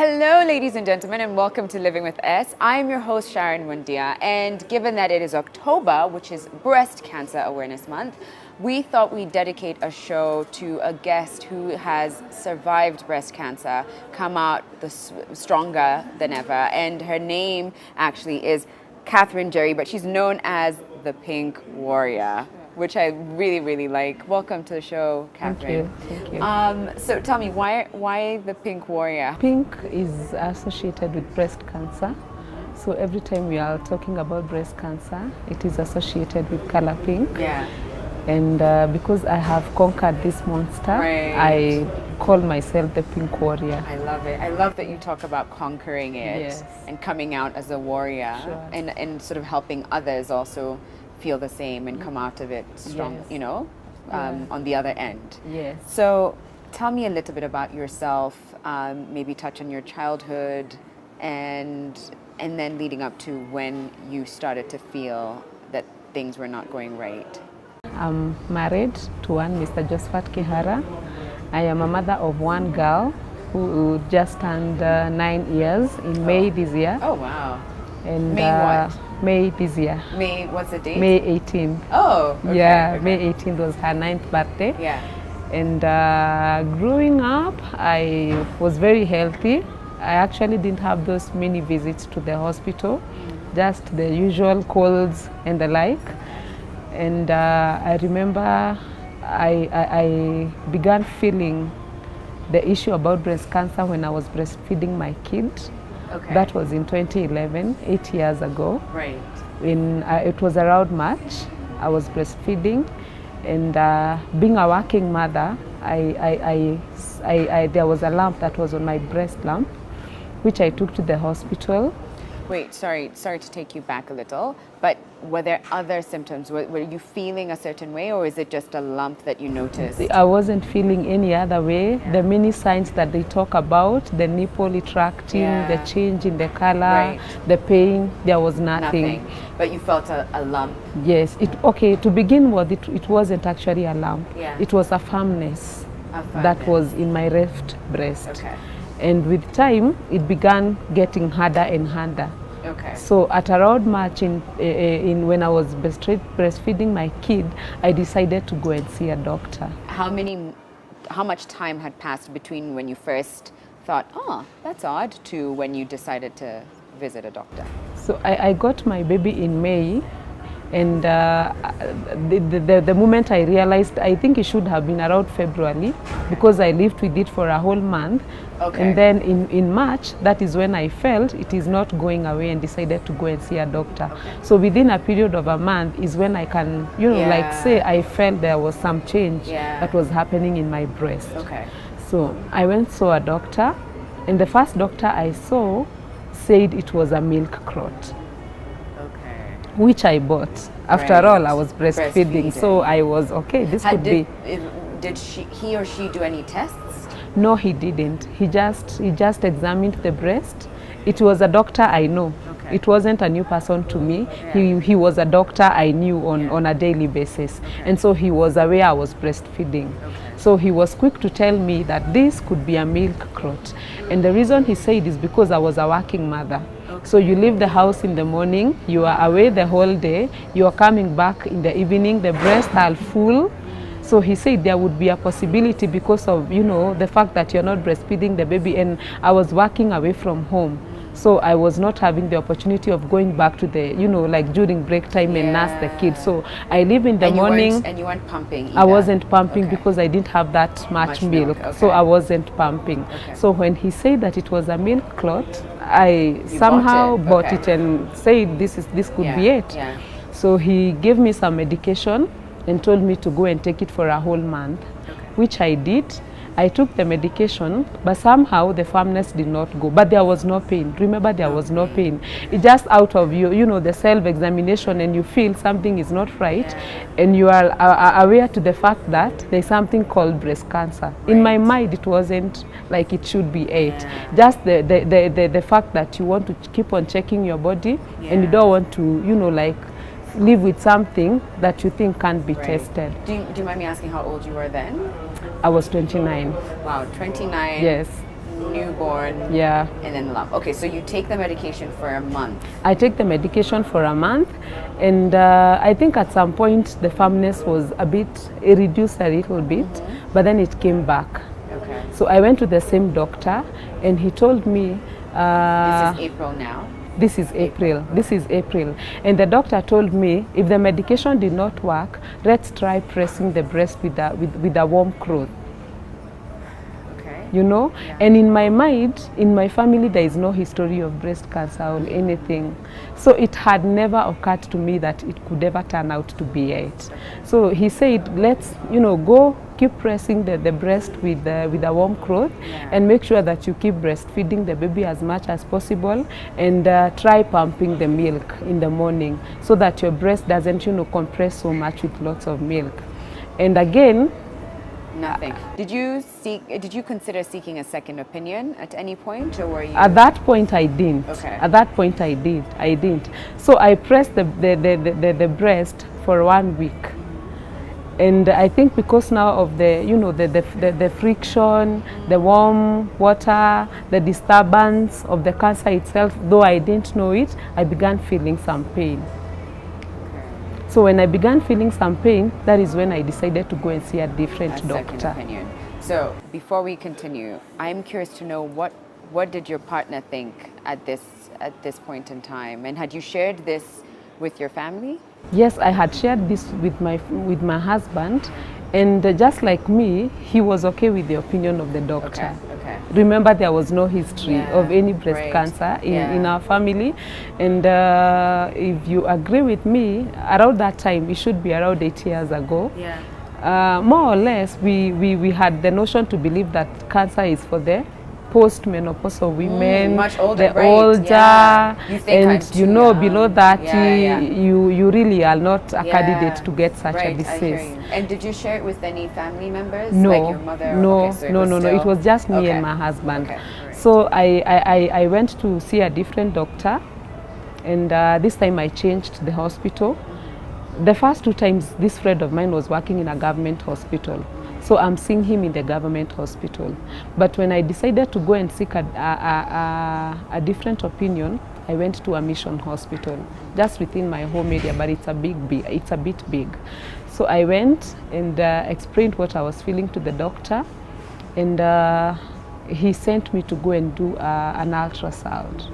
Hello, ladies and gentlemen, and welcome to Living with S. I'm your host, Sharon Mundia, and given that it is October, which is Breast Cancer Awareness Month, we thought we'd dedicate a show to a guest who has survived breast cancer, come out stronger than ever, and her name actually is Catherine Jerry, but she's known as the Pink Warrior, which I really, really like. Welcome to the show, Catherine. Thank you. So tell me, why the Pink Warrior? Pink is associated with breast cancer. So every time we are talking about breast cancer, it is associated with color pink. Yeah. And because I have conquered this monster, Right. I call myself the Pink Warrior. I love it. I love that you talk about conquering it Yes. and coming out as a warrior, Sure. and sort of helping others also feel the same and come out of it strong, Yes. you know, Yeah. on the other end. Yes. So tell me a little bit about yourself, maybe touch on your childhood and then leading up to when you started to feel that things were not going right. I'm married to one Mr. Josephat Kihara. I am a mother of one girl who just turned 9 years in May this year. Oh, wow. And May what? May this year. May, what's the date? May 18th. Oh, okay, Yeah, okay. May 18th was her 9th birthday. Yeah. And growing up, I was very healthy. I actually didn't have those many visits to the hospital, just the usual colds and the like. And I remember I began feeling the issue about breast cancer when I was breastfeeding my kid. Okay. That was in 2011, 8 years ago. Right. It was around March. I was breastfeeding, and being a working mother, there was a lump that was on my breast lump, which I took to the hospital. Wait, sorry to take you back a little, but were there other symptoms? Were you feeling a certain way, or is it just a lump that you noticed? I wasn't feeling any other way. Yeah. The many signs that they talk about, the nipple retracting, Yeah. the change in the color, Right. the pain, there was nothing. But you felt a lump. Yes, okay, to begin with, it wasn't actually a lump. Yeah. It was a firmness A that firmness. was in my left breast. Okay. And with time, it began getting harder and harder. Okay. So at around March, when I was breastfeeding my kid, I decided to go and see a doctor. How much time had passed between when you first thought, oh, that's odd, to when you decided to visit a doctor? So I got my baby in May, and the moment I realized, I think it should have been around February, because I lived with it for a whole month. Okay. And then in March, that is when I felt it is not going away and decided to go and see a doctor. Okay. So within a period of a month is when I can, like Yeah. say I felt there was some change Yeah. that was happening in my breast. Okay. So I went saw a doctor, and the first doctor I saw said it was a milk clot, Okay. which I bought. After Right. all, I was breastfeeding, so Breastfeeding. I was okay. This could be. Did he or she do any tests? No, he didn't. He just examined the breast. It was a doctor I know. Okay. It wasn't a new person to me. Yeah. He was a doctor I knew Yeah. on a daily basis. Okay. And so he was aware I was breastfeeding. Okay. So he was quick to tell me that this could be a milk clot. And the reason he said is because I was a working mother. Okay. So you leave the house in the morning, you are away the whole day, you are coming back in the evening, the breasts are full. So he said there would be a possibility because of, the fact that you're not breastfeeding the baby, and I was working away from home. So I was not having the opportunity of going back to the, like during break time and nurse the kid. So I leave in the morning. And you weren't pumping either? I wasn't pumping Okay. because I didn't have that much milk. Okay. So I wasn't pumping. Okay. So when he said that it was a milk clot, I You somehow bought bought it. it and said this could Yeah, be it. yeah. So he gave me some medication and told me to go and take it for a whole month, Okay. which I did. I took the medication, but somehow the firmness did not go. But there was no pain. Remember, there was no pain. It just out of the self-examination, and you feel something is not right, Yeah. and you are aware to the fact that there's something called breast cancer. In my mind, it wasn't like it should be it. Yeah. Just the fact that you want to keep on checking your body, and you Yeah. don't want to, live with something that you think can't be Right. tested. Do you mind me asking how old you were then? I was 29. Wow, 29. Yes. newborn, Yeah. and then lump. Okay, so you take the medication for a month. I take the medication for a month, and I think at some point the firmness was reduced a little bit, but then it came back. Okay. So I went to the same doctor, and he told me, This is April now. this is April. This is April. And the doctor told me, if the medication did not work, let's try pressing the breast with a warm cloth. Okay. You know, and in my mind, in my family, there is no history of breast cancer or anything. So it had never occurred to me that it could ever turn out to be it. So he said, let's, go keep pressing the breast with a warm cloth, and make sure that you keep breastfeeding the baby as much as possible, and try pumping the milk in the morning so that your breast doesn't, compress so much with lots of milk. And again, nothing. Did you consider seeking a second opinion at any point, or were you? At that point, I didn't. Okay. At that point, I didn't. So I pressed the breast for 1 week. And I think because now of the friction, the warm water, the disturbance of the cancer itself, though I didn't know it, I began feeling some pain. So when I began feeling some pain, that is when I decided to go and see a different doctor. Second opinion. So before we continue, I'm curious to know what did your partner think at this point in time, and had you shared this with your family? Yes, I had shared this with my husband, and just like me, he was okay with the opinion of the doctor. Okay. Remember, there was no history of any breast cancer in our family, and if you agree with me, around that time, it should be around 8 years ago. More or less, we had the notion to believe that cancer is for the post-menopausal women, much older, the older, and below 30, you really are not a candidate to get such a disease. And did you share it with any family members? No, like your mother? no, Okay, so no. It was just me and my husband. Okay. So I went to see a different doctor, and this time I changed the hospital. The first 2 times, this friend of mine was working in a government hospital. So I'm seeing him in the government hospital. But when I decided to go and seek a different opinion, I went to a mission hospital, just within my home area, but it's a bit big. So I went and explained what I was feeling to the doctor, and he sent me to go and do an ultrasound.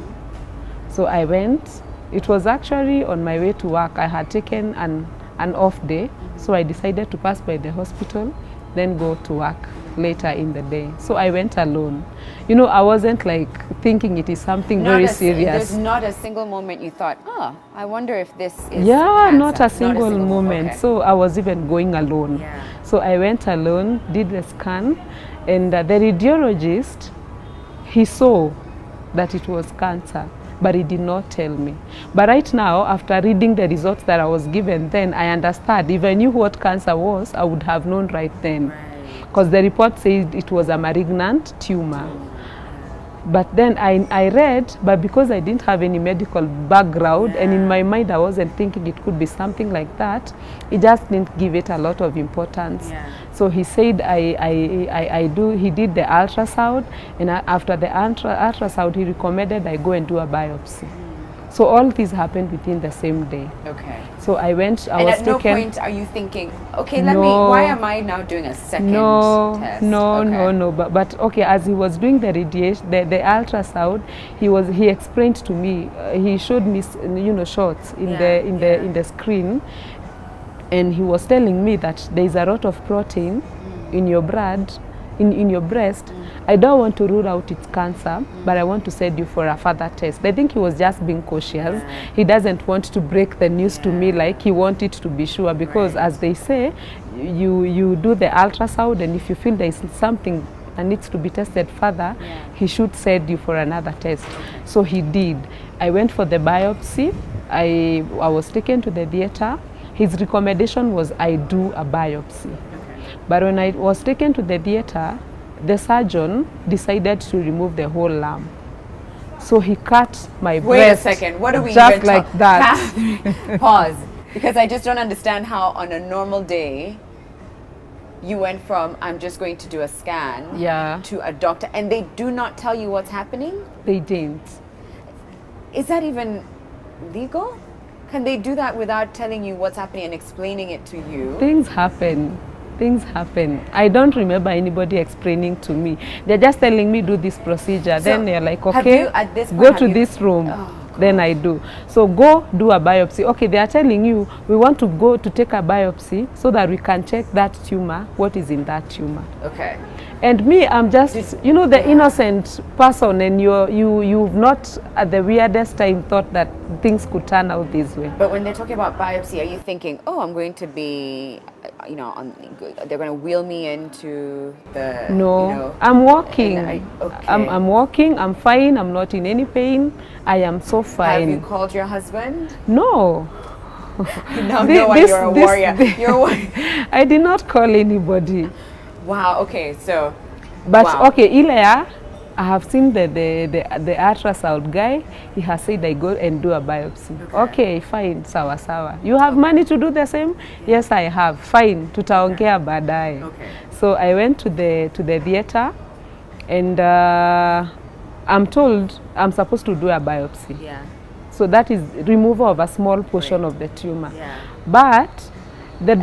So I went. It was actually on my way to work. I had taken an off day, so I decided to pass by the hospital, then go to work later in the day. So I went alone. I wasn't like thinking it is something very serious. There's not a single moment you thought, oh, I wonder if this is cancer. Not a not a single moment. Okay. So I was even going alone. So I went alone, did the scan, and the radiologist, he saw that it was cancer, but he did not tell me. But right now, after reading the results that I was given then, I understand. If I knew what cancer was, I would have known right then. Because the report said it was a malignant tumor. But then I read, but because I didn't have any medical background, and in my mind I wasn't thinking it could be something like that, he just didn't give it a lot of importance. So he said he did the ultrasound, and after the ultrasound he recommended I go and do a biopsy. So all this happened within the same day. Okay. So I went, and at no point are you thinking, okay, why am I now doing a second test? No. But okay, as he was doing the radiation, the ultrasound, he explained to me, he showed me, shots in the screen, and he was telling me that there is a lot of protein in your blood, in your breast. I don't want to rule out it's cancer, but I want to send you for a further test. I think he was just being cautious. He doesn't want to break the news to me, like he wanted to be sure, because as they say, you do the ultrasound, and if you feel there is something that needs to be tested further, he should send you for another test. So he did. I went for the biopsy. I was taken to the theater. His recommendation was I do a biopsy. But when I was taken to the theater, the surgeon decided to remove the whole lump. So he cut my breast. Wait a second, what are we just even like that? Pause, because I just don't understand how on a normal day you went from I'm just going to do a scan to a doctor, and they do not tell you what's happening? They didn't. Is that even legal? Can they do that without telling you what's happening and explaining it to you? Things happen. Things happen. I don't remember anybody explaining to me. They're just telling me do this procedure. So then they're like, okay, go to this room. Oh, then I do. So go do a biopsy. Okay, they are telling you we want to go to take a biopsy so that we can check that tumor, what is in that tumor. Okay. And me, I'm just, you know, the innocent person, and you've not at the weirdest time thought that things could turn out this way. But when they're talking about biopsy, are you thinking, oh, I'm going to be, you know, they're going to wheel me into the... No, you know, I'm walking. Okay. I'm walking, I'm fine, I'm not in any pain. I am so fine. Have you called your husband? No. No, you're a warrior. You're a warrior. I did not call anybody. Wow, okay, so... But wow. Okay, Ilea, I have seen the ultrasound guy. He has said I go and do a biopsy. Okay, fine, sawa sawa. You have money to do the same? Yes, I have. Fine, tutaongea baadaye. Okay. So I went to the theater, and I'm told I'm supposed to do a biopsy. Yeah. So that is removal of a small portion of the tumor. Yeah. But the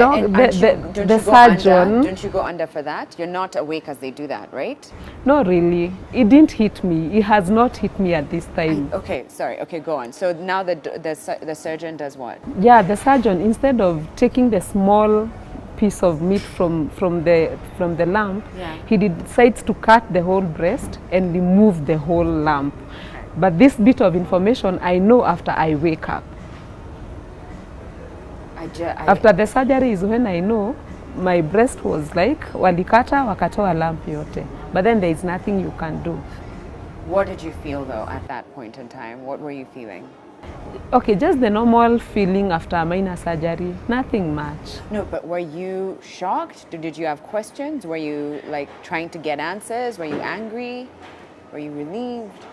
surgeon... Don't you go under for that? You're not awake as they do that, right? No, really. It didn't hit me. It has not hit me at this time. Okay, sorry. Okay, go on. So now the surgeon does what? Yeah, the surgeon, instead of taking the small piece of meat from the lump, he decides to cut the whole breast and remove the whole lump. But this bit of information I know after I wake up. After the surgery is when I know my breast was like, walikata wakatoa lump yote. But then there is nothing you can do. What did you feel though at that point in time? What were you feeling? Okay, just the normal feeling after a minor surgery, nothing much. No, but were you shocked? Did you have questions? Were you like trying to get answers? Were you angry? Were you relieved?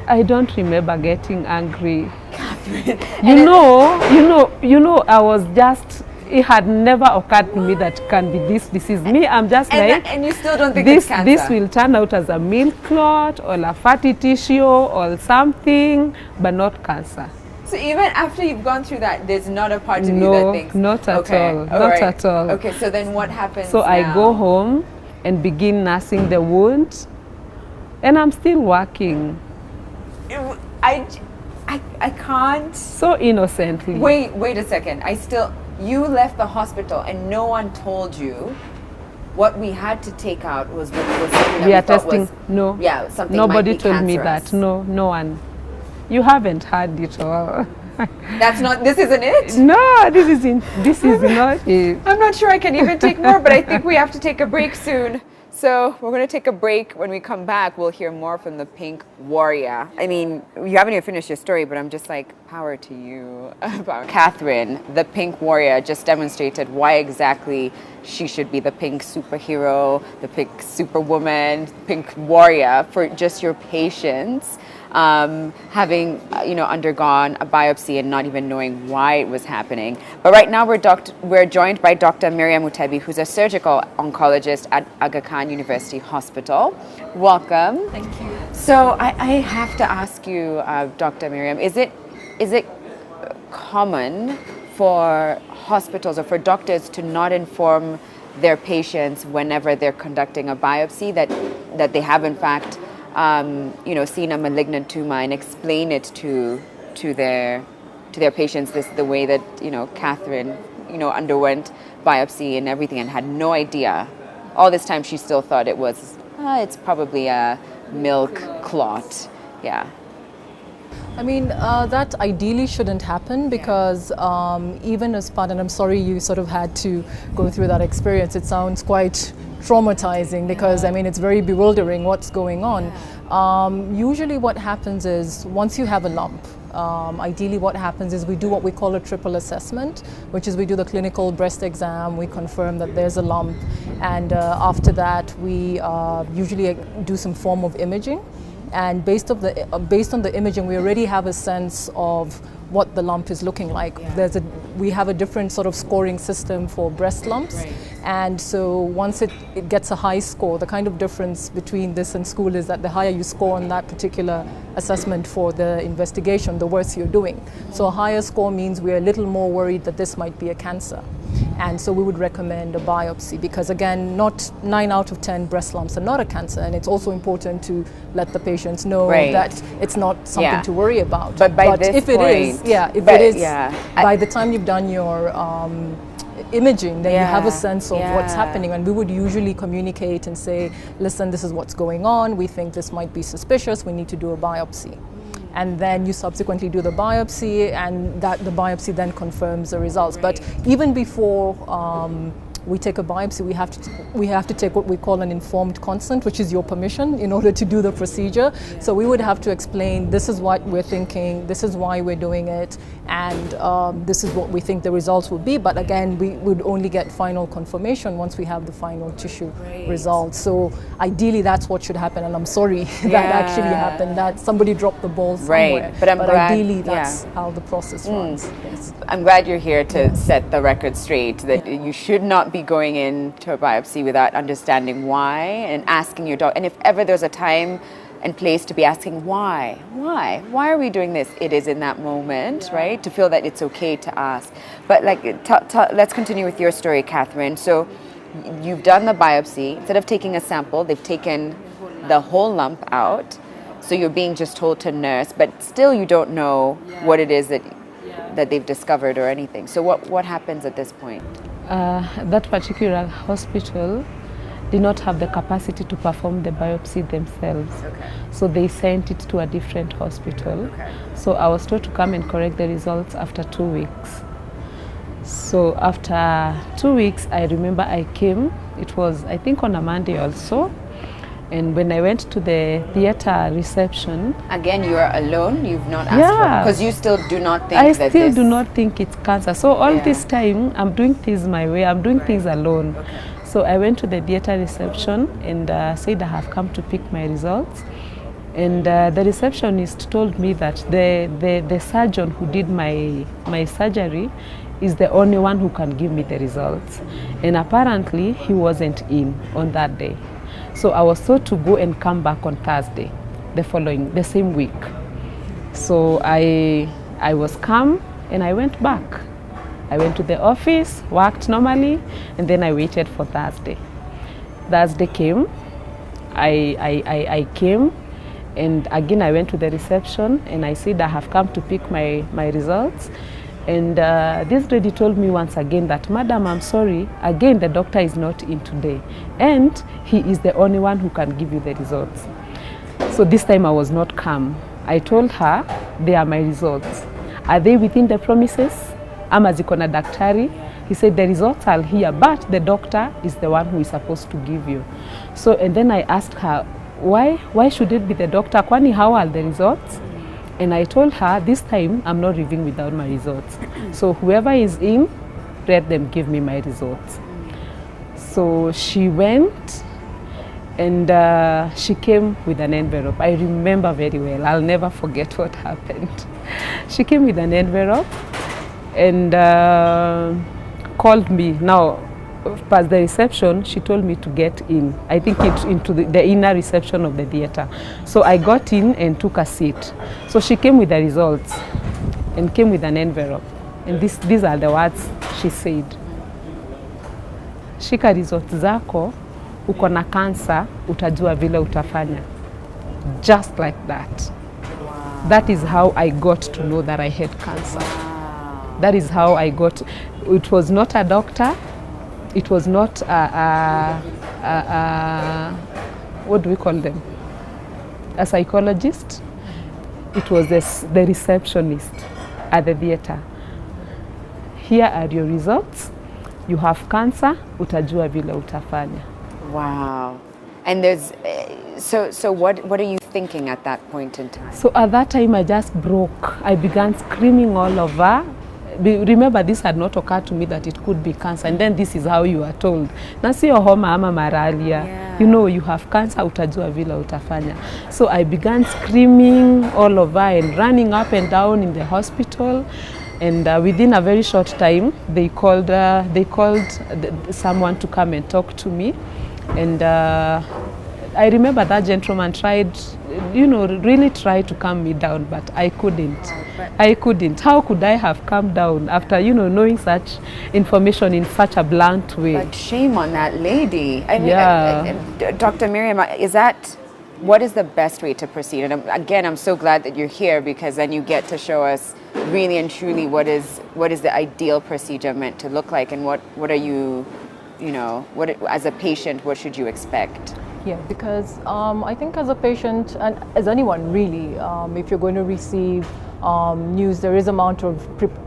I don't remember getting angry. Catherine. You know, I was just, it had never occurred to me that can be this is me. I'm just and you still don't think it's cancer? This will turn out as a milk clot or a fatty tissue or something, but not cancer. So even after you've gone through that, there's not a part of you that thinks... No, not at all. Not at all. Okay, so then what happens So now? I go home and begin nursing the wound, and I'm still working. I can't. So innocently. Wait a second. You left the hospital and no one told you what we had to take out was something that we thought was... No. Yeah, something Nobody might be told me cancerous. that. No one. You haven't heard it all. This isn't it? No, this is not it. I'm not sure I can even take more, but I think we have to take a break soon. So we're going to take a break. When we come back, we'll hear more from the Pink Warrior. I mean, you haven't even finished your story, but I'm just like, power to you. Catherine, the Pink Warrior, just demonstrated why exactly she should be the pink superhero, the pink superwoman, pink warrior for just your patience. Having undergone a biopsy and not even knowing why it was happening. But right now we're joined by Dr. Miriam Mutebi, who's a surgical oncologist at Aga Khan University Hospital. Welcome. Thank you. So I have to ask you, Dr. Miriam, is it common for hospitals or for doctors to not inform their patients whenever they're conducting a biopsy that they have in fact seen a malignant tumor and explain it to their patients the way that Catherine underwent biopsy and everything and had no idea. All this time she still thought it was it's probably a milk clot. Yeah. I mean, that ideally shouldn't happen because even as part, and I'm sorry you sort of had to go through that experience, it sounds quite traumatizing because, I mean, it's very bewildering what's going on. Usually what happens is once you have a lump, ideally what happens is we do what we call a triple assessment, which is we do the clinical breast exam, we confirm that there's a lump, and after that we usually do some form of imaging. And based on the imaging, we already have a sense of what the lump is looking like. We have a different sort of scoring system for breast lumps. And so once it gets a high score, the kind of difference between this and school is that the higher you score on that particular assessment for the investigation, the worse you're doing. So a higher score means we're a little more worried that this might be a cancer. And so we would recommend a biopsy because, again, not 9 out of 10 breast lumps are not a cancer. And it's also important to let the patients know that it's not something to worry about. But if it is, by the time you've done your imaging, then you have a sense of what's happening, and we would usually communicate and say, listen, this is what's going on, we think this might be suspicious, we need to do a biopsy. And then you subsequently do the biopsy, and the biopsy then confirms the results. But even before we take a biopsy, we have to take what we call an informed consent, which is your permission in order to do the procedure. So we would have to explain, this is what we're thinking, this is why we're doing it, and this is what we think the results will be. But again, we would only get final confirmation once we have the final tissue results. So ideally, that's what should happen. And I'm sorry that actually happened, that somebody dropped the ball somewhere. But ideally, that's how the process runs. Yes. I'm glad you're here to set the record straight, that you should not be going into a biopsy without understanding why and asking your doctor. And if ever there's a time and place to be asking why are we doing this, it is in that moment, right? To feel that it's okay to ask. But like, let's continue with your story, Catherine. So you've done the biopsy. Instead of taking a sample, they've taken the whole lump out. So you're being just told to nurse, but still you don't know what it is that they've discovered or anything. So what happens at this point? That particular hospital did not have the capacity to perform the biopsy themselves. So they sent it to a different hospital. So I was told to come and correct the results after 2 weeks. So after 2 weeks, I remember I came, it was I think on a Monday also. And when I went to the theater reception... Again, you are alone? You've not asked for... Because you still do not think I still do not think it's cancer. So all this time, I'm doing things my way. I'm doing things alone. So I went to the theater reception and said I have come to pick my results. And the receptionist told me that the surgeon who did my surgery is the only one who can give me the results. And apparently, he wasn't in on that day. So I was told to go and come back on Thursday, the same week. So I was calm and I went back. I went to the office, worked normally, and then I waited for Thursday. Thursday came, I came, and again I went to the reception and I said I have come to pick my results. And this lady told me once again that, Madam, I'm sorry, again the doctor is not in today. And he is the only one who can give you the results. So this time I was not calm. I told her, they are my results. Are they within the promises? Ama ziko na daktari? He said, the results are here, but the doctor is the one who is supposed to give you. So, and then I asked her, why should it be the doctor? Kwani, how are the results? And I told her, this time, I'm not leaving without my results. So whoever is in, let them give me my results. So she went and she came with an envelope. I remember very well. I'll never forget what happened. She came with an envelope and called me. Now, past the reception, she told me to get in. I think into the inner reception of the theater. So I got in and took a seat. So she came with the results and came with an envelope. And these are the words she said. Shika results zako, uko na cancer, utajua vile utafanya. Just like that. Wow. That is how I got to know that I had cancer. Wow. That is how I got. It was not a doctor. It was not what do we call them? A psychologist. It was the receptionist at the theater. Here are your results. You have cancer, utajua vile utafanya. Wow. And there's, so what are you thinking at that point in time? So at that time I just broke. I began screaming all over. Remember, this had not occurred to me that it could be cancer, and then this is how you are told. Na sio homa ama malaria. you know, you have cancer, utajua vile utafanya. So I began screaming all over and running up and down in the hospital. And within a very short time, they called someone to come and talk to me. And I remember that gentleman tried, you know, really tried to calm me down, but I couldn't. I couldn't. How could I have calmed down after, you know, knowing such information in such a blunt way? But shame on that lady. I mean, Yeah. Dr. Miriam, what is the best way to proceed? And again, I'm so glad that you're here, because then you get to show us really and truly what is the ideal procedure meant to look like, and what are you know, as a patient, what should you expect? Yeah, because I think as a patient, and as anyone really, if you're going to receive news, there is amount of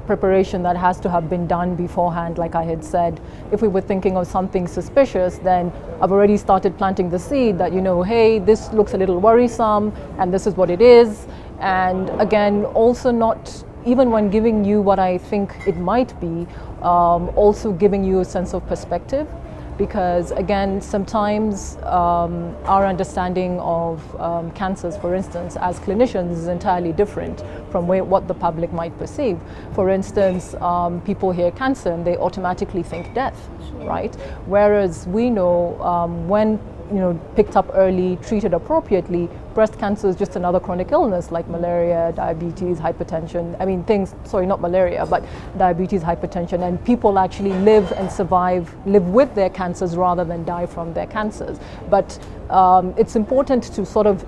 preparation that has to have been done beforehand. Like I had said, if we were thinking of something suspicious, then I've already started planting the seed that, you know, hey, this looks a little worrisome, and this is what it is. And again, also not, even when giving you what I think it might be, also giving you a sense of perspective. Because again, sometimes our understanding of cancers, for instance, as clinicians is entirely different from what the public might perceive. For instance, people hear cancer and they automatically think death, right? Whereas we know when, you know, picked up early, treated appropriately, breast cancer is just another chronic illness like malaria, diabetes, hypertension. I mean, not malaria, but diabetes, hypertension, and people actually live and survive, live with their cancers rather than die from their cancers. But it's important to sort of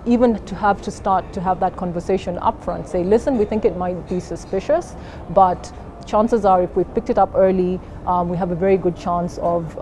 start to have that conversation upfront. Say, listen, we think it might be suspicious, but chances are, if we picked it up early, we have a very good chance of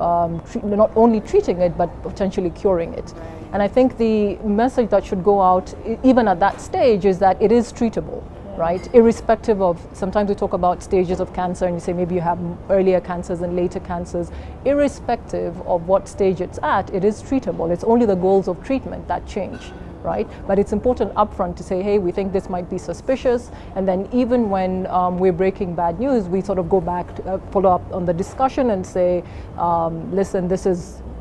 not only treating it, but potentially curing it. And I think the message that should go out, even at that stage, is that it is treatable, right? Irrespective of, sometimes we talk about stages of cancer, and you say maybe you have earlier cancers and later cancers. Irrespective of what stage it's at, it is treatable. It's only the goals of treatment that change. Right? But it's important upfront to say, hey, we think this might be suspicious, and then even when we're breaking bad news, we sort of go back, follow up on the discussion and say, listen,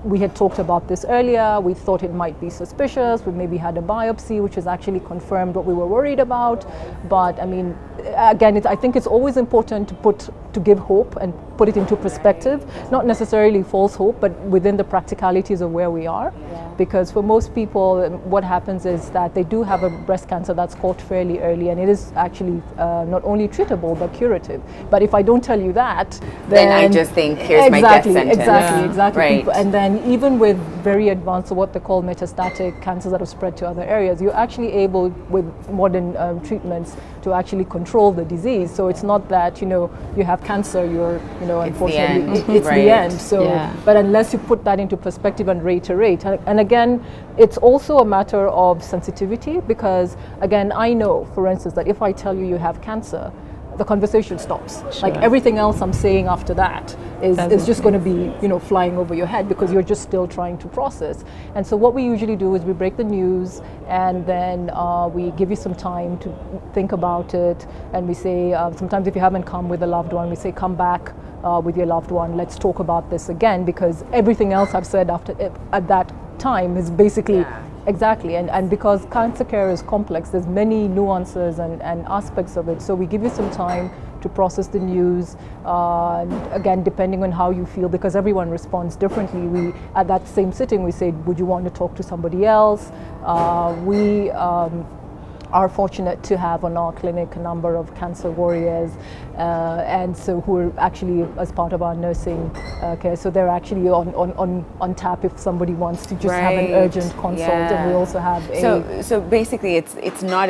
we had talked about this earlier, we thought it might be suspicious, we maybe had a biopsy which has actually confirmed what we were worried about. But I mean, again, I think it's always important to give hope and put it into perspective, not necessarily false hope, but within the practicalities of where we are. Because for most people, what happens is that they do have a breast cancer that's caught fairly early, and it is actually not only treatable but curative. But if I don't tell you that, then I just think, here's my death sentence. Exactly. Right. And then even with very advanced, or what they call metastatic cancers that have spread to other areas, you're actually able, with modern treatments, to actually control the disease. So it's not that, you know, you have cancer, you're, you know, unfortunately, it's right. the end. So, but unless you put that into perspective and reiterate, and again, it's also a matter of sensitivity, because again, I know, for instance, that if I tell you have cancer, the conversation stops. Sure. Like everything else I'm saying after that is just going to be, you know, flying over your head, because you're just still trying to process. And so what we usually do is we break the news, and then we give you some time to think about it, and we say, sometimes if you haven't come with a loved one, we say, come back with your loved one, let's talk about this again, because everything else I've said at that time is basically exactly, and because cancer care is complex, there's many nuances and aspects of it, so we give you some time to process the news, again, depending on how you feel, because everyone responds differently. We, at that same sitting, we say, would you want to talk to somebody else? We are fortunate to have on our clinic a number of cancer warriors, and so who are actually as part of our nursing care. So they're actually on tap if somebody wants to just have an urgent consult. And we also have so basically it's not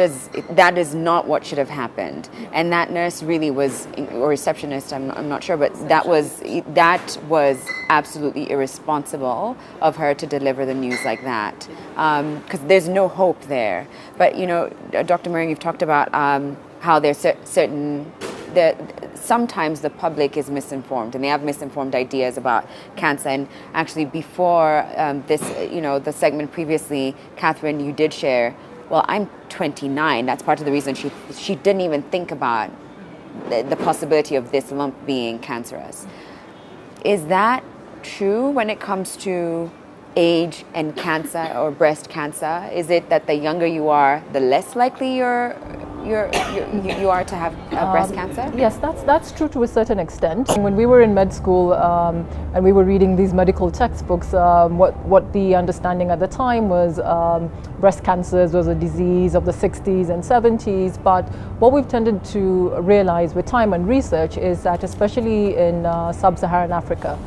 that is not what should have happened. And that nurse really was, or receptionist, I'm not sure, but that was absolutely irresponsible of her to deliver the news like that, because there's no hope there. But you know, Dr. Miriam, you've talked about how there's sometimes the public is misinformed, and they have misinformed ideas about cancer. And actually, before the segment previously, Catherine, you did share, well, I'm 29. That's part of the reason she didn't even think about the possibility of this lump being cancerous. Is that true when it comes to age and cancer or breast cancer? Is it that the younger you are, the less likely you are to have breast cancer? Yes, that's true to a certain extent. When we were in med school and we were reading these medical textbooks, what the understanding at the time was breast cancer was a disease of the 60s and 70s. But what we've tended to realize with time and research is that, especially in sub-Saharan Africa,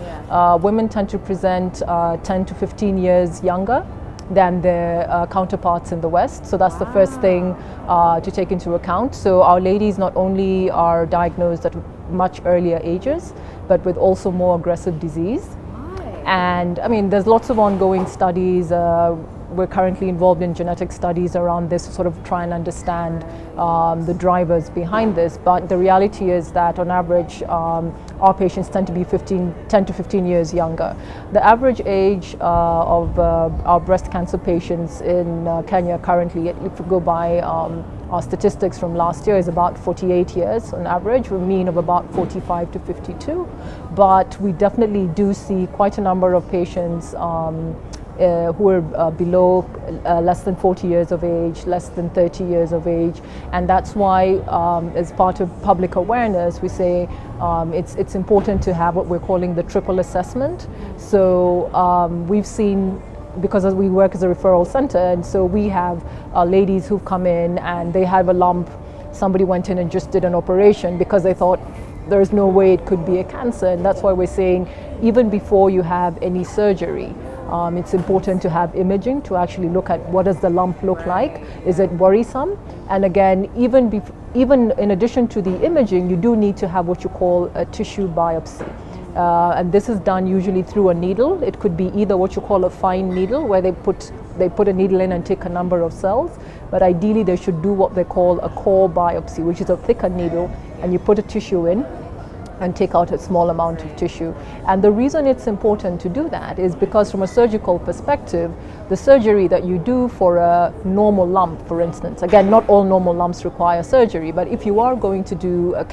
women tend to present 10 to 15 years younger than their counterparts in the West. So that's the first thing to take into account. So our ladies not only are diagnosed at much earlier ages, but with also more aggressive disease. And I mean, there's lots of ongoing studies. We're currently involved in genetic studies around this to sort of try and understand the drivers behind this. But the reality is that on average, our patients tend to be 10 to 15 years younger. The average age of our breast cancer patients in Kenya currently, if we go by our statistics from last year, is about 48 years on average, with a mean of about 45 to 52. But we definitely do see quite a number of patients who are below less than 40 years of age, less than 30 years of age. And that's why, as part of public awareness, we say it's important to have what we're calling the triple assessment. So we've seen, because we work as a referral center, and so we have ladies who've come in and they have a lump. Somebody went in and just did an operation because they thought there's no way it could be a cancer. And that's why we're saying, even before you have any surgery, it's important to have imaging to actually look at what does the lump look like. Is it worrisome? And again, even in addition to the imaging, you do need to have what you call a tissue biopsy. And this is done usually through a needle. It could be either what you call a fine needle, where they put a needle in and take a number of cells, but ideally they should do what they call a core biopsy, which is a thicker needle, and you put a tissue in and take out a small amount of tissue. And the reason it's important to do that is because, from a surgical perspective, the surgery that you do for a normal lump, for instance, again, not all normal lumps require surgery, but if you are going to do a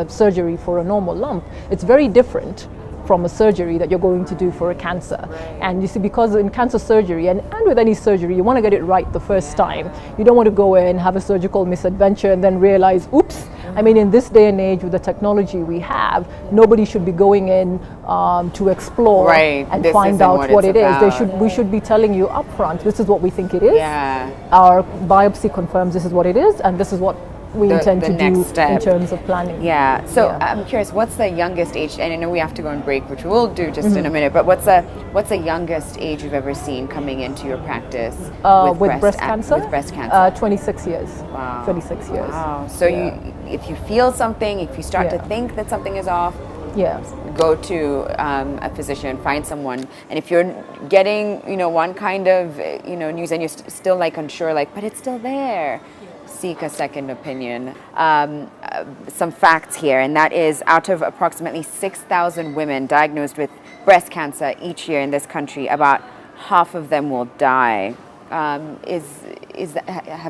surgery for a normal lump, it's very different from a surgery that you're going to do for a cancer. And you see, because in cancer surgery and with any surgery, you want to get it right the first time. You don't want to go in, have a surgical misadventure, and then realize, oops. I mean, in this day and age, with the technology we have, nobody should be going in to explore and find out what it is. We should be telling you up front, this is what we think it is. Our biopsy confirms this is what it is, and this is what we intend to do in terms of planning. So I'm curious, what's the youngest age? And I know we have to go on break, which we'll do just in a minute, but what's the youngest age you've ever seen coming into your practice with breast cancer? With breast cancer. 26 years. Wow. 26 years. Wow. So if you feel something, if you start to think that something is off, go to a physician, find someone. And if you're getting, one kind of, news and you're still unsure, but it's still there, seek a second opinion. Some facts here, and that is, out of approximately 6,000 women diagnosed with breast cancer each year in this country, about half of them will die. Have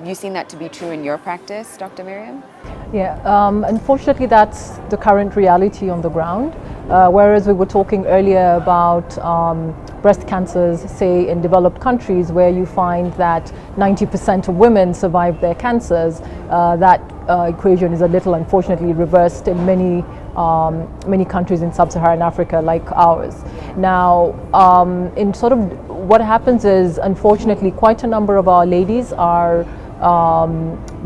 you seen that to be true in your practice, Dr. Miriam? Unfortunately, that's the current reality on the ground. Whereas we were talking earlier about breast cancers, say in developed countries, where you find that 90% of women survive their cancers, that equation is a little, unfortunately, reversed in many countries in sub-Saharan Africa like ours. Now, in sort of what happens is, unfortunately, quite a number of our ladies are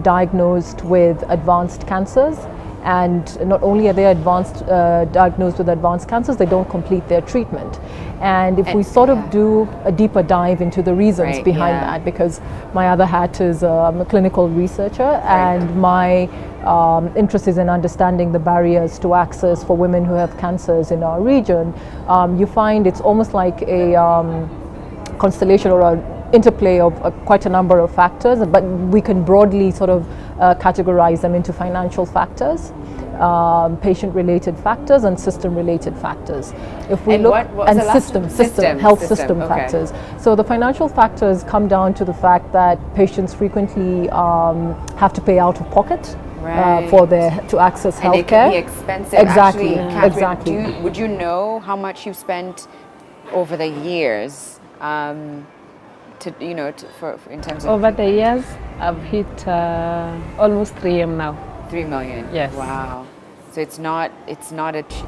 diagnosed with advanced cancers. And not only are they diagnosed with advanced cancers, they don't complete their treatment. And if we sort of do a deeper dive into the reasons behind that, because my other hat is I'm a clinical researcher, and my interest is in understanding the barriers to access for women who have cancers in our region, you find it's almost like a constellation or an interplay of quite a number of factors, but we can broadly sort of categorize them into financial factors, patient-related factors, and system-related factors. If we health system factors. So the financial factors come down to the fact that patients frequently have to pay out of pocket to access healthcare. And it can be expensive. Exactly. Actually, Catherine, exactly. would you know how much you've spent over the years, for in terms of Over the years, I've hit almost 3M now. 3 million? Yes. Wow. So it's not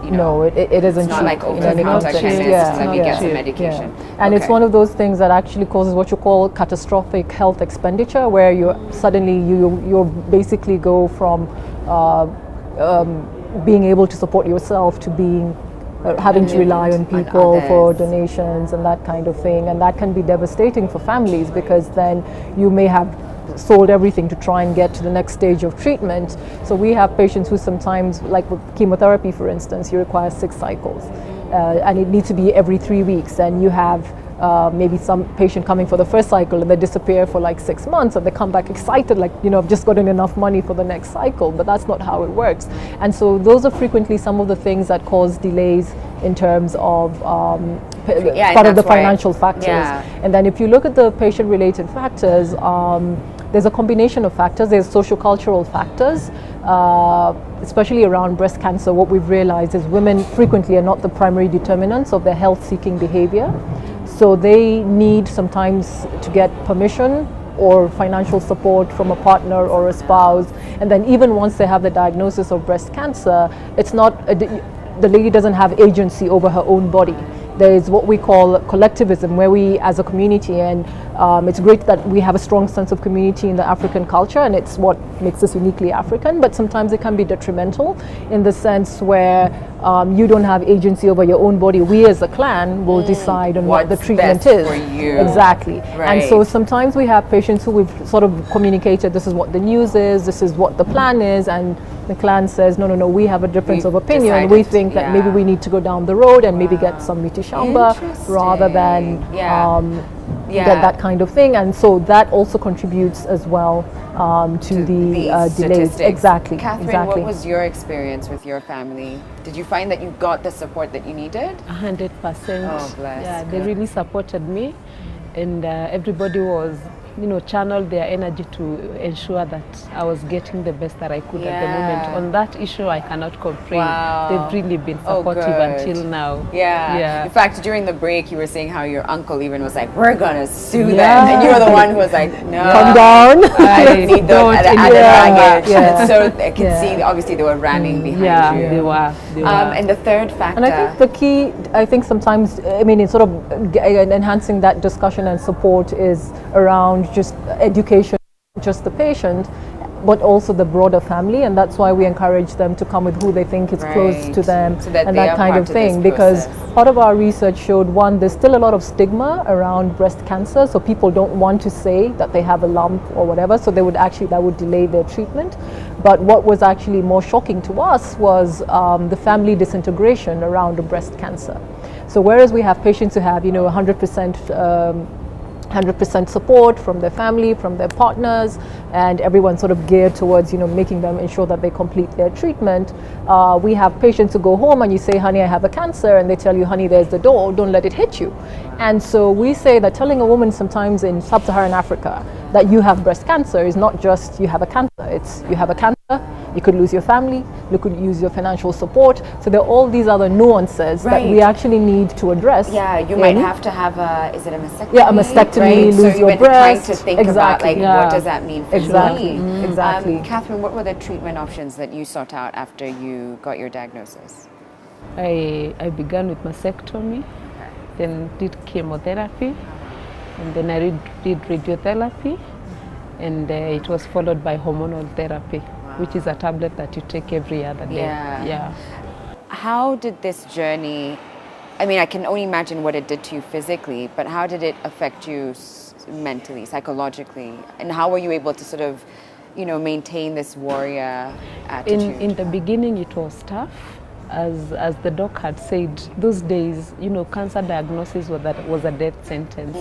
No, it isn't it's not cheap like in over the any counter context. chemist, Yeah, let me yeah. get some medication. Yeah. And it's Okay. one of those things that actually causes what you call catastrophic health expenditure, where you're basically go from being able to support yourself to being having to rely on people for others. donations and that kind of thing, and that can be devastating for families, because then you may have sold everything to try and get to the next stage of treatment. So we have patients who sometimes, like with chemotherapy for instance, you require 6 cycles, and it needs to be every 3 weeks, and you have maybe some patient coming for the first cycle and they disappear for like 6 months, and they come back excited, like, I've just gotten enough money for the next cycle, but that's not how it works. And so those are frequently some of the things that cause delays in terms of part of the financial factors. Yeah. And then if you look at the patient-related factors, there's a combination of factors. There's social-cultural factors, especially around breast cancer. What we've realized is women frequently are not the primary determinants of their health-seeking behavior. So they need sometimes to get permission or financial support from a partner or a spouse. And then even once they have the diagnosis of breast cancer, it's not the lady doesn't have agency over her own body. There is what we call collectivism, where we as a community, and it's great that we have a strong sense of community in the African culture, and it's what makes us uniquely African, but sometimes it can be detrimental in the sense where you don't have agency over your own body. We as a clan will decide on what the treatment best is. for you. Exactly. Right. And so sometimes we have patients who we've sort of communicated, this is what the news is, this is what the plan is, and the clan says, no, we have a difference of opinion. We think that maybe we need to go down the road and maybe get some miti shamba rather than get that kind of thing. And so that also contributes as well to the delays. Exactly. Catherine, what was your experience with your family? Did you find that you got the support that you needed? 100%. Oh, bless. Yeah, they really supported me, and everybody was, channeled their energy to ensure that I was getting the best that I could at the moment. On that issue, I cannot complain. Wow. They've really been supportive until now. Yeah. In fact, during the break, you were saying how your uncle even was like, "We're gonna sue them," and you were the one who was like, "No, calm down. I don't need those added baggage." Yeah. And so I could see, obviously, they were rallying behind you. They were. And the third factor. And I think the key, sometimes, in sort of enhancing that discussion and support is around just education, just the patient, but also the broader family, and that's why we encourage them to come with who they think is close to them, so that and that kind of thing. Because part of our research showed, one, there's still a lot of stigma around breast cancer, so people don't want to say that they have a lump or whatever, so that would delay their treatment. But what was actually more shocking to us was the family disintegration around breast cancer. So whereas we have patients who have 100% support from their family, from their partners, and everyone sort of geared towards making them ensure that they complete their treatment. We have patients who go home and you say, "Honey, I have a cancer," and they tell you, "Honey, there's the door, don't let it hit you." And so we say that telling a woman sometimes in sub-Saharan Africa that you have breast cancer is not just you have a cancer, it's you have a cancer, you could lose your family, you could lose your financial support. So there are all these other nuances that we actually need to address. Yeah, you might have to have is it a mastectomy? Yeah, a mastectomy, lose so your breast. Trying to think about what does that mean for me? Exactly. Catherine, what were the treatment options that you sought out after you got your diagnosis? I began with mastectomy, then did chemotherapy, and then I did radiotherapy, and it was followed by hormonal therapy, which is a tablet that you take every other day. Yeah. How did this journey, I can only imagine what it did to you physically, but how did it affect you mentally, psychologically, and how were you able to sort of, maintain this warrior attitude? In the beginning, it was tough. As the doc had said, those days, cancer diagnosis was a death sentence.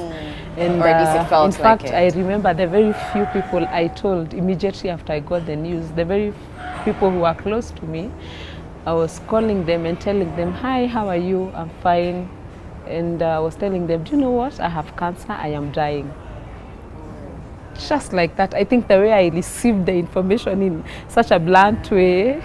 And or at least it felt in fact, like it. I remember the very few people I told immediately after I got the news, the very people who were close to me, I was calling them and telling them, "Hi, how are you? I'm fine." And I was telling them, "Do you know what? I have cancer, I am dying." Just like that. I think the way I received the information in such a blunt way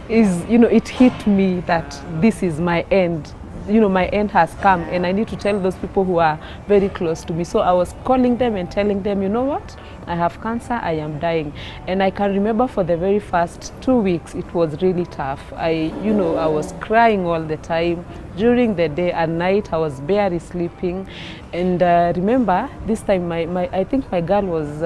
is, it hit me that this is my end. you know, my end has come, and I need to tell those people who are very close to me. So I was calling them and telling them, you know what, I have cancer, I am dying. And I can remember for the very first 2 weeks, it was really tough. I was crying all the time. During the day and night, I was barely sleeping. And remember, this time, I think my girl was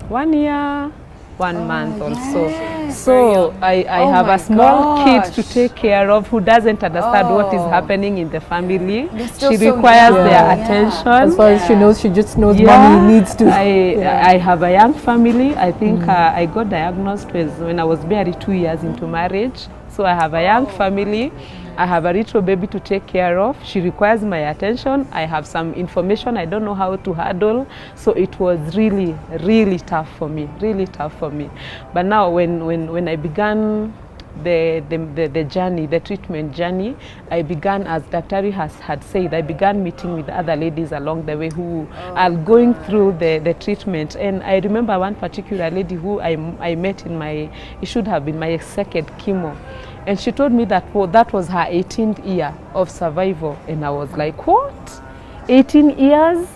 1 year, 1 month also. Yes. So I have a small kid to take care of who doesn't understand what is happening in the family. She requires their attention. As far as she knows, she just knows mommy needs to. I have a young family. I think I got diagnosed when I was barely 2 years into marriage. So I have a young family. I have a little baby to take care of. She requires my attention. I have some information I don't know how to handle. So it was really, really tough for me, really tough for me. But now when I began the journey, the treatment journey, I began, as Dr. had said, I began meeting with other ladies along the way who are going through the treatment. And I remember one particular lady who I met it should have been my second chemo. And she told me that that was her 18th year of survival. And I was like, what? 18 years?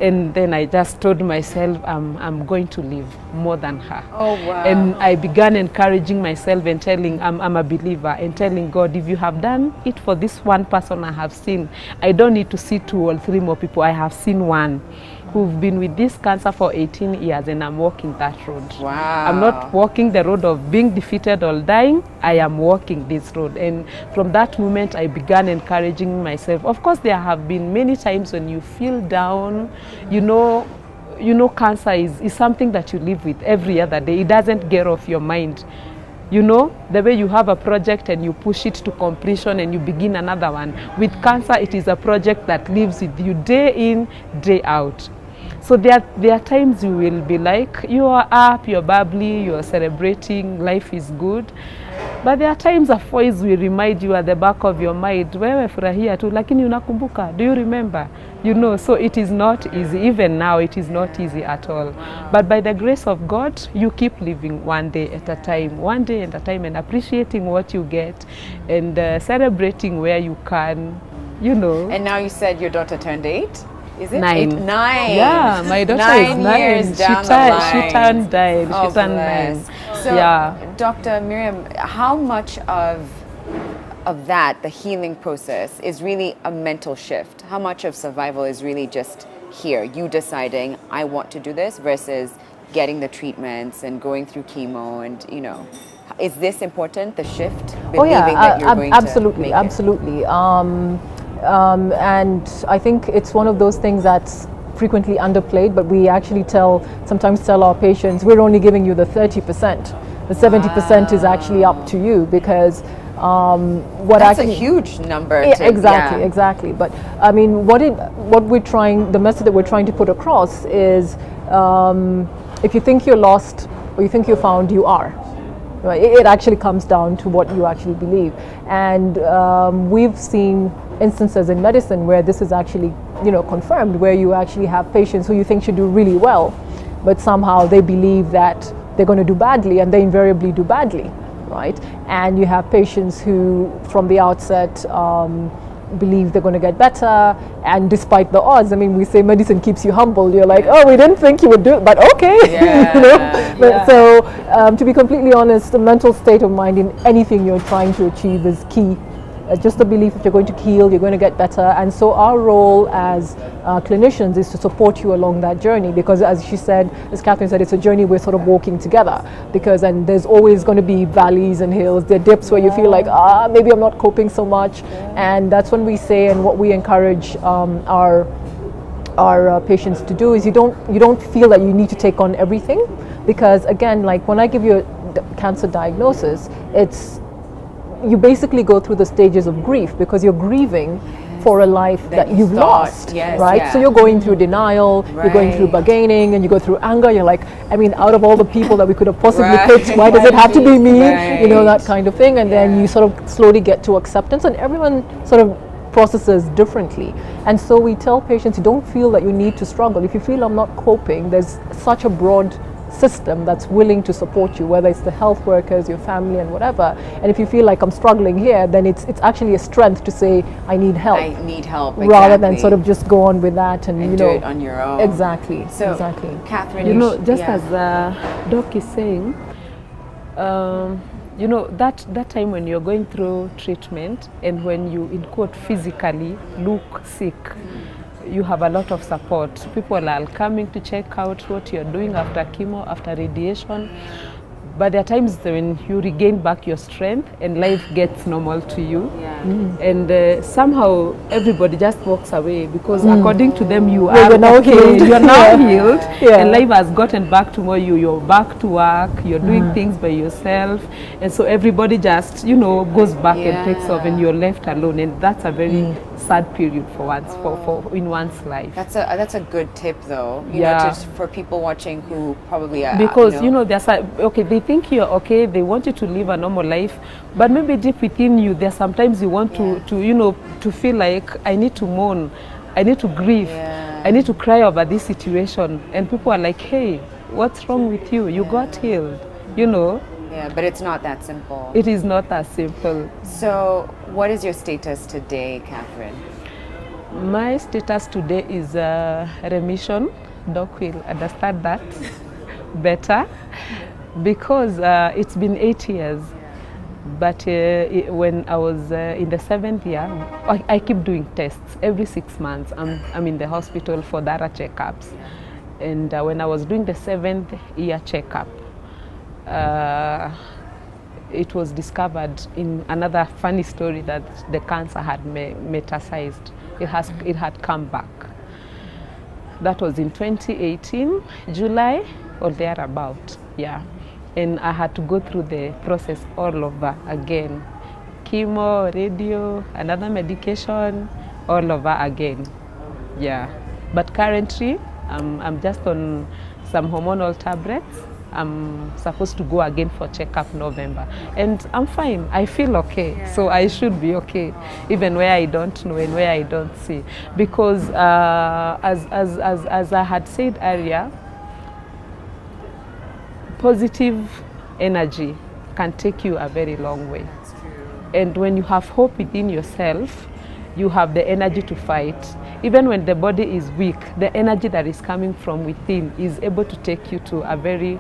And then I just told myself, I'm going to live more than her. Oh, wow. And I began encouraging myself and telling, I'm a believer, and telling God, if you have done it for this one person I have seen, I don't need to see 2 or 3 more people. I have seen one who've been with this cancer for 18 years, and I'm walking that road. Wow. I'm not walking the road of being defeated or dying. I am walking this road. And from that moment, I began encouraging myself. Of course, there have been many times when you feel down. You know, cancer is something that you live with every other day. It doesn't get off your mind. You know, the way you have a project and you push it to completion and you begin another one. With cancer, it is a project that lives with you day in, day out. So there are times you will be like, you are up, you're bubbly, you're celebrating, life is good. But there are times a voice will remind you at the back of your mind, wewe furahia tu, lakini unakumbuka, do you remember? You know, so it is not easy. Even now, it is not easy at all. Wow. But by the grace of God, you keep living one day at a time, and appreciating what you get, and celebrating where you can, you know. And now you said your daughter turned 8? Is it 9? 8? 9. Yeah, my daughter is 9. 9 years down the line. She turned 9. Oh, she turned 9. So, yeah. Dr. Miriam, how much of that, the healing process, is really a mental shift? How much of survival is really just here, you deciding, I want to do this, versus getting the treatments and going through chemo and, you know, is this important, the shift? That you're going absolutely, to make absolutely. And I think it's one of those things that's frequently underplayed, but we actually sometimes tell our patients, we're only giving you the 30%. The 70% is actually up to you, because that's a huge number. Exactly. But I mean, the message that we're trying to put across is, if you think you're lost or you think you're found, you are. Right? It actually comes down to what you actually believe. And we've seen instances in medicine where this is actually, confirmed, where you actually have patients who you think should do really well, but somehow they believe that they're going to do badly, and they invariably do badly, right? And you have patients who, from the outset, believe they're going to get better, and despite the odds, I mean, we say medicine keeps you humble. You're like, oh, we didn't think you would do it, but okay. So to be completely honest, the mental state of mind in anything you're trying to achieve is key. Just the belief that you're going to heal, you're going to get better. And so our role as clinicians is to support you along that journey, because as Catherine said, it's a journey we're sort of walking together, and there's always going to be valleys and hills. There are dips where you feel like, maybe I'm not coping so much. And that's when we say, and what we encourage our patients to do is, you don't feel that you need to take on everything, because again, like when I give you a cancer diagnosis, you basically go through the stages of grief, because you're grieving for a life that you've lost, right? Yeah. So you're going through denial, you're going through bargaining, and you go through anger. You're like, I mean, out of all the people that we could have possibly picked, why does it have to be me? That kind of thing. And then you sort of slowly get to acceptance, and everyone sort of processes differently. And so we tell patients, you don't feel that you need to struggle. If you feel I'm not coping, there's such a broad system that's willing to support you, whether it's the health workers, your family, and whatever. And if you feel like I'm struggling here, then it's actually a strength to say I need help. I need help, rather than sort of just go on with that and you do know it on your own. Exactly. So, exactly. Catherine, You know, just yeah. as Doc is saying, you know, that time when you're going through treatment and when you, in quote, physically look sick, you have a lot of support. People are coming to check out what you're doing after chemo, after radiation. But there are times when you regain back your strength and life gets normal to you. Yeah. And somehow everybody just walks away because according to them you are you're now healed. You're now healed Yeah. and life has gotten back to more you. You're back to work, you're doing things by yourself. And so everybody just, you know, goes back and takes off and you're left alone. And that's a very sad period for once, for in one's life. That's a good tip, though. You Yeah. know, just for people watching who probably are, Because you know, there's okay, they think you're okay, they want you to live a normal life, but maybe deep within you, there's sometimes you want to you know, to feel like I need to mourn, I need to grieve, I need to cry over this situation, and people are like, hey, what's wrong with you? You got healed, you know. Yeah, but it's not that simple. It is not as simple. So, what is your status today, Catherine? My status today is remission. Doc will understand that better because it's been 8 years. But when I was in the 7th year, I keep doing tests every 6 months. I'm in the hospital for thorough checkups. And when I was doing the 7th year checkup, it was discovered in another funny story that the cancer had metastasized. It had come back. That was in 2018, July or thereabout, yeah. And I had to go through the process all over again. Chemo, radio, another medication, all over again, yeah. But currently, I'm just on some hormonal tablets. I'm supposed to go again for checkup November, and I'm fine. I feel okay, so I should be okay, even where I don't know and where I don't see. Because as I had said earlier, positive energy can take you a very long way. And when you have hope within yourself, you have the energy to fight. Even when the body is weak, the energy that is coming from within is able to take you to a very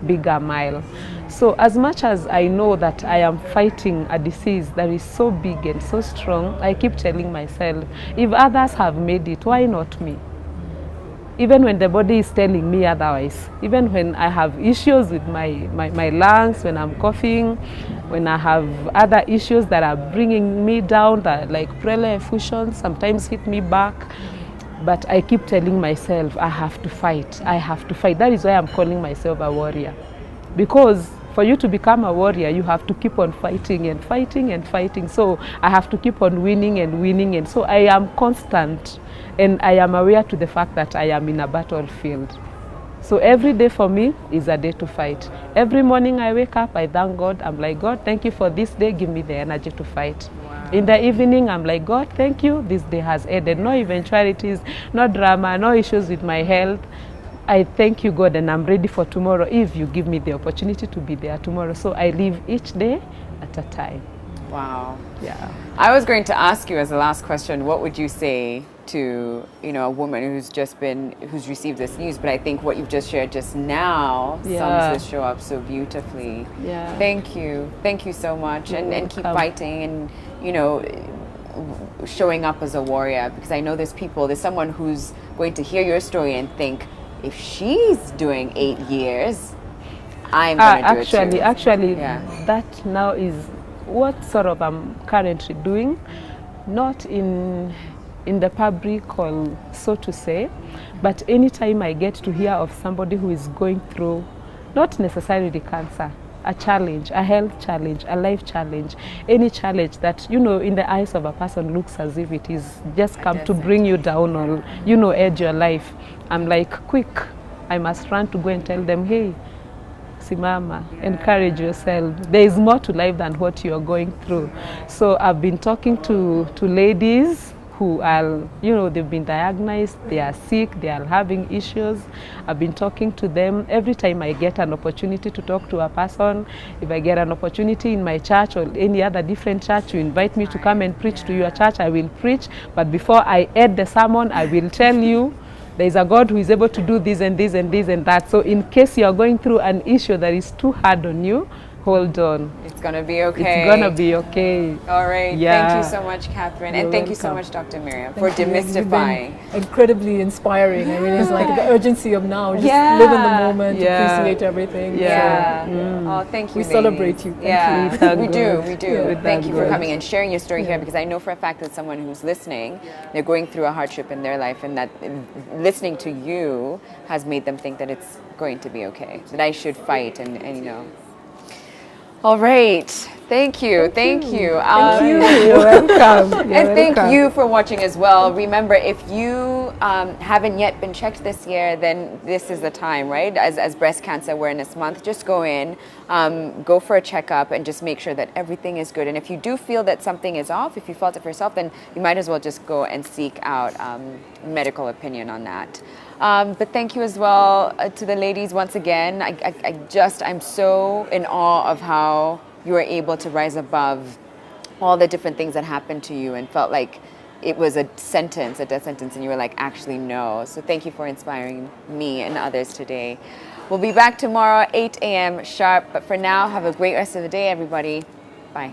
bigger mile. So as much as I know that I am fighting a disease that is so big and so strong, I keep telling myself, if others have made it, why not me? Even when the body is telling me otherwise, even when I have issues with my lungs, when I'm coughing, when I have other issues that are bringing me down, that like pleural effusion sometimes hit me back, but I keep telling myself, I have to fight, I have to fight. That is why I'm calling myself a warrior. Because for you to become a warrior, you have to keep on fighting and fighting and fighting. So I have to keep on winning and winning. And so I am constant. And I am aware to the fact that I am in a battlefield. So every day for me is a day to fight. Every morning I wake up, I thank God. I'm like, God, thank you for this day. Give me the energy to fight. Wow. In the evening, I'm like, God, thank you. This day has ended. No eventualities, no drama, no issues with my health. I thank you, God, and I'm ready for tomorrow if you give me the opportunity to be there tomorrow. So I live each day at a time. Wow. Yeah. I was going to ask you as the last question, what would you say to, you know, a woman who's received this news? But I think what you've just shared just now sums this show up so beautifully. Yeah. Thank you so much, and keep fighting, and you know, showing up as a warrior, because I know there's someone who's going to hear your story and think, if she's doing 8 years, I'm going to do it too. Actually, that now is what sort of I'm currently doing, not in the public or so to say, but anytime I get to hear of somebody who is going through, not necessarily cancer, a challenge, a health challenge, a life challenge, any challenge that, you know, in the eyes of a person looks as if it is just come to bring you down or, you know, edge your life, I'm like, quick, I must run to go and tell them, hey, simama, encourage yourself. There is more to life than what you are going through. So I've been talking to ladies who are, you know, they've been diagnosed, they are sick, they are having issues. I've been talking to them. Every time I get an opportunity to talk to a person, if I get an opportunity in my church or any other different church, you invite me to come and preach to your church, I will preach. But before I end the sermon, I will tell you, there is a God who is able to do this and this and this and that. So in case you are going through an issue that is too hard on you, hold on. It's going to be okay. It's going to be okay. All right. Yeah. Thank you so much, Catherine. You're and thank you so welcome. much, Dr. Miriam, Thank for you. You've demystifying. been incredibly inspiring. I mean, it's like the urgency of now. Just Yeah. live in the moment, Yeah. appreciate everything. Yeah. So, Oh, thank you. we ladies. celebrate you. Thank yeah. you. We thank We do. God. We do. Yeah. We Thank thank you for God. coming and sharing your story here, because I know for a fact that someone who's listening, they're going through a hardship in their life, and that listening to you has made them think that it's going to be okay, that I should fight and you know. All right. Thank you. Thank you. You're welcome. And thank you for watching as well. Remember, if you haven't yet been checked this year, then this is the time, right? As Breast Cancer Awareness Month, just go in, go for a checkup, and just make sure that everything is good. And if you do feel that something is off, if you felt it for yourself, then you might as well just go and seek out medical opinion on that. But thank you as well to the ladies once again. I'm so in awe of how you were able to rise above all the different things that happened to you and felt like it was a death sentence, and you were like, actually, no. So thank you for inspiring me and others today. We'll be back tomorrow, 8 a.m. sharp. But for now, have a great rest of the day, everybody. Bye.